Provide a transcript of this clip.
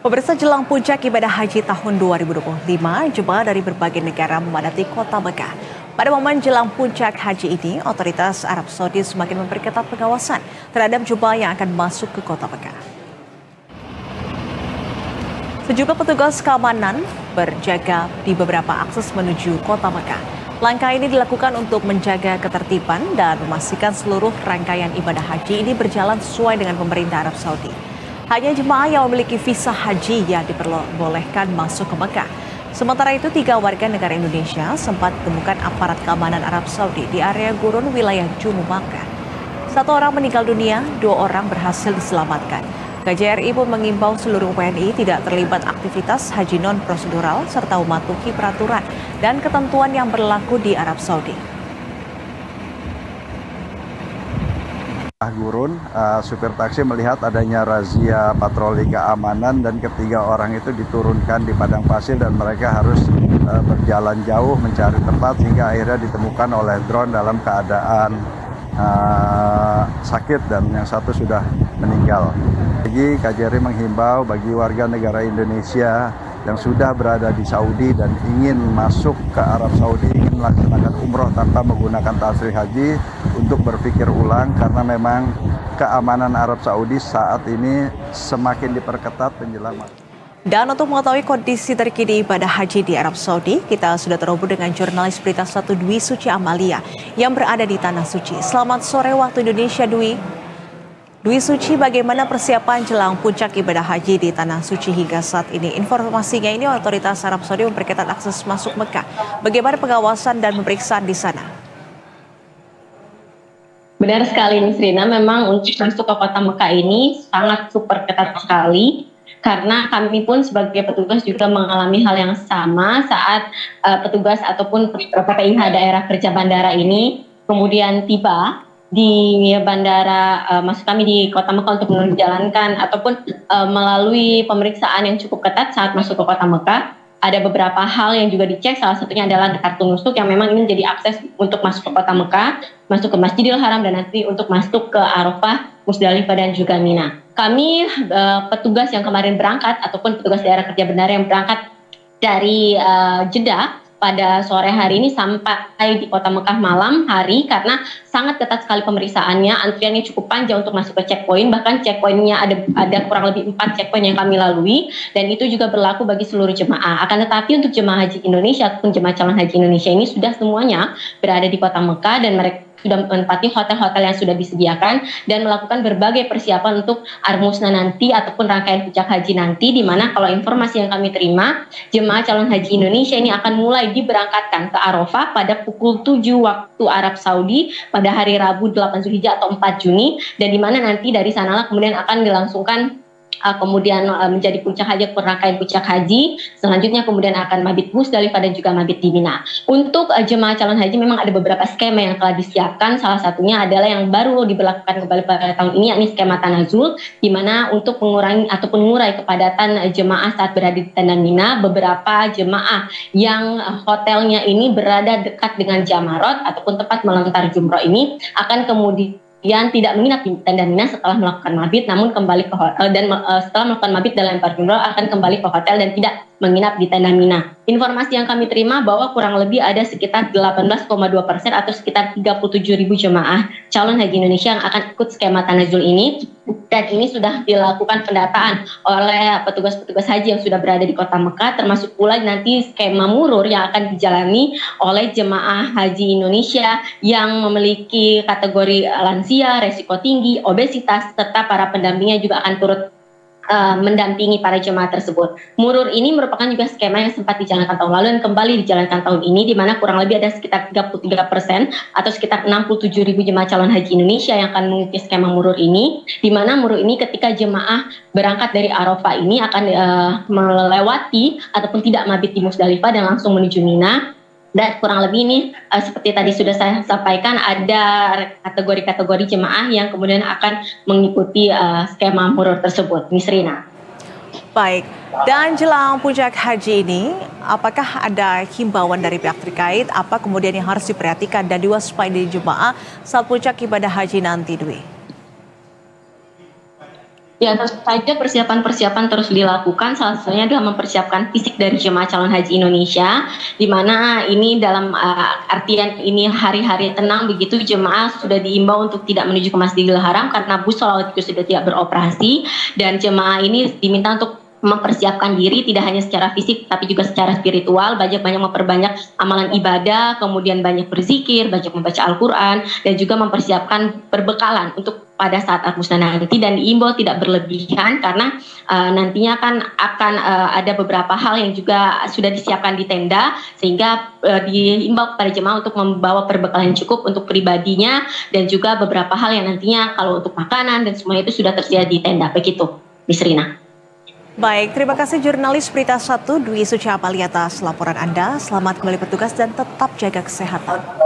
Pemirsa, jelang puncak ibadah haji tahun 2025, jemaah dari berbagai negara memadati kota Mekah. Pada momen jelang puncak haji ini, otoritas Arab Saudi semakin memperketat pengawasan terhadap jemaah yang akan masuk ke kota Mekah. Sejumlah petugas keamanan berjaga di beberapa akses menuju kota Mekah. Langkah ini dilakukan untuk menjaga ketertiban dan memastikan seluruh rangkaian ibadah haji ini berjalan sesuai dengan pemerintah Arab Saudi. Hanya jemaah yang memiliki visa haji yang diperbolehkan masuk ke Mekah. Sementara itu, 3 warga negara Indonesia sempat ditemukan aparat keamanan Arab Saudi di area gurun wilayah Jumu Makkah. 1 orang meninggal dunia, 2 orang berhasil diselamatkan. KJRI pun mengimbau seluruh WNI tidak terlibat aktivitas haji non-prosedural serta mematuhi peraturan dan ketentuan yang berlaku di Arab Saudi. Gurun, supir taksi melihat adanya razia patroli keamanan dan ketiga orang itu diturunkan di padang pasir dan mereka harus berjalan jauh mencari tempat hingga akhirnya ditemukan oleh drone dalam keadaan sakit dan yang satu sudah meninggal. Jadi KJRI menghimbau bagi warga negara Indonesia yang sudah berada di Saudi dan ingin masuk ke Arab Saudi, ingin melaksanakan umroh tanpa menggunakan tasrih haji untuk berpikir ulang karena memang keamanan Arab Saudi saat ini semakin diperketat menjelang. Dan untuk mengetahui kondisi terkini ibadah haji di Arab Saudi, kita sudah terhubung dengan jurnalis Berita 1 Dwi Suci Amalia yang berada di Tanah Suci. Selamat sore waktu Indonesia, Dwi. Dwi Suci, bagaimana persiapan jelang puncak ibadah haji di Tanah Suci hingga saat ini? Informasinya ini otoritas Arab Saudi memperketat akses masuk Mekah. Bagaimana pengawasan dan pemeriksaan di sana? Benar sekali, Nisrina. Memang untuk masuk ke kota Mekah ini sangat super ketat sekali. Karena kami pun sebagai petugas juga mengalami hal yang sama saat petugas ataupun PPIH daerah kerja bandara ini kemudian tiba di bandara, maksud kami di kota Mekah untuk menjalankan ataupun melalui pemeriksaan yang cukup ketat saat masuk ke kota Mekah. Ada beberapa hal yang juga dicek, salah satunya adalah kartu nusuk yang memang ini menjadi akses untuk masuk ke kota Mekah, masuk ke Masjidil Haram dan nanti untuk masuk ke Arafah, Musdalifah dan juga Mina. Kami petugas yang kemarin berangkat ataupun petugas daerah kerja bandara yang berangkat dari Jeddah pada sore hari ini sampai di kota Mekah malam hari karena sangat ketat sekali pemeriksaannya, antriannya cukup panjang untuk masuk ke checkpoint, bahkan checkpointnya ada kurang lebih 4 checkpoint yang kami lalui dan itu juga berlaku bagi seluruh jemaah. Akan tetapi untuk jemaah haji Indonesia ataupun jemaah calon haji Indonesia ini sudah semuanya berada di kota Mekah dan mereka sudah menempati hotel-hotel yang sudah disediakan dan melakukan berbagai persiapan untuk Armusna nanti ataupun rangkaian puncak haji nanti, di mana kalau informasi yang kami terima, jemaah calon haji Indonesia ini akan mulai diberangkatkan ke Arafah pada pukul 7 waktu Arab Saudi pada hari Rabu 8 Zulhijjah atau 4 Juni, dan di mana nanti dari sanalah kemudian akan dilangsungkan kemudian menjadi puncak haji, rangkaian puncak haji. Selanjutnya kemudian akan mabit Musdalifah dan juga mabit di Mina. Untuk jemaah calon haji memang ada beberapa skema yang telah disiapkan. Salah satunya adalah yang baru diberlakukan kembali pada tahun ini, yakni skema Tanazul, di mana untuk mengurangi ataupun mengurai kepadatan jemaah saat berada di tenda Mina, beberapa jemaah yang hotelnya ini berada dekat dengan Jamarot ataupun tempat melontar jumroh ini akan kemudian tidak menginap di tenda Mina setelah melakukan mabit, namun kembali ke hotel dan setelah melakukan mabit dan lempar jumroh akan kembali ke hotel dan tidak menginap di tenda Mina. Informasi yang kami terima bahwa kurang lebih ada sekitar 18,2% atau sekitar 37.000 jemaah calon haji Indonesia yang akan ikut skema Tanazul ini, dan ini sudah dilakukan pendataan oleh petugas-petugas haji yang sudah berada di kota Mekah, termasuk pula nanti skema murur yang akan dijalani oleh jemaah haji Indonesia yang memiliki kategori lansia, resiko tinggi, obesitas, serta para pendampingnya juga akan turut mendampingi para jemaah tersebut. Murur ini merupakan juga skema yang sempat dijalankan tahun lalu dan kembali dijalankan tahun ini, di mana kurang lebih ada sekitar 33% atau sekitar 67.000 jemaah calon haji Indonesia yang akan mengikuti skema murur ini, di mana murur ini ketika jemaah berangkat dari Arafah ini akan melewati ataupun tidak mabit di Musdalifah dan langsung menuju Mina. Dan kurang lebih ini seperti tadi sudah saya sampaikan, ada kategori-kategori jemaah yang kemudian akan mengikuti skema murur tersebut. Nisrina. Baik, dan jelang puncak haji ini, apakah ada himbauan dari pihak terkait, apa kemudian yang harus diperhatikan dan diwaspadai jemaah saat puncak ibadah haji nanti, Dwi? Ya, tentu saja persiapan-persiapan terus dilakukan. Salah satunya adalah mempersiapkan fisik dari jemaah calon haji Indonesia, di mana ini dalam artian ini hari-hari tenang begitu, jemaah sudah diimbau untuk tidak menuju ke Masjidil Haram karena bus sholawat itu sudah tidak beroperasi, dan jemaah ini diminta untuk mempersiapkan diri tidak hanya secara fisik tapi juga secara spiritual, banyak memperbanyak amalan ibadah, kemudian banyak berzikir, banyak membaca Al-Quran, dan juga mempersiapkan perbekalan untuk pada saat Agustus nanti, dan diimbau tidak berlebihan karena nantinya kan akan ada beberapa hal yang juga sudah disiapkan di tenda, sehingga diimbau kepada jemaah untuk membawa perbekalan yang cukup untuk pribadinya, dan juga beberapa hal yang nantinya kalau untuk makanan dan semuanya itu sudah tersedia di tenda. Begitu, Miss Rina. Baik, terima kasih jurnalis Berita 1 Dwi Suci Apali atas laporan Anda. Selamat kembali bertugas dan tetap jaga kesehatan.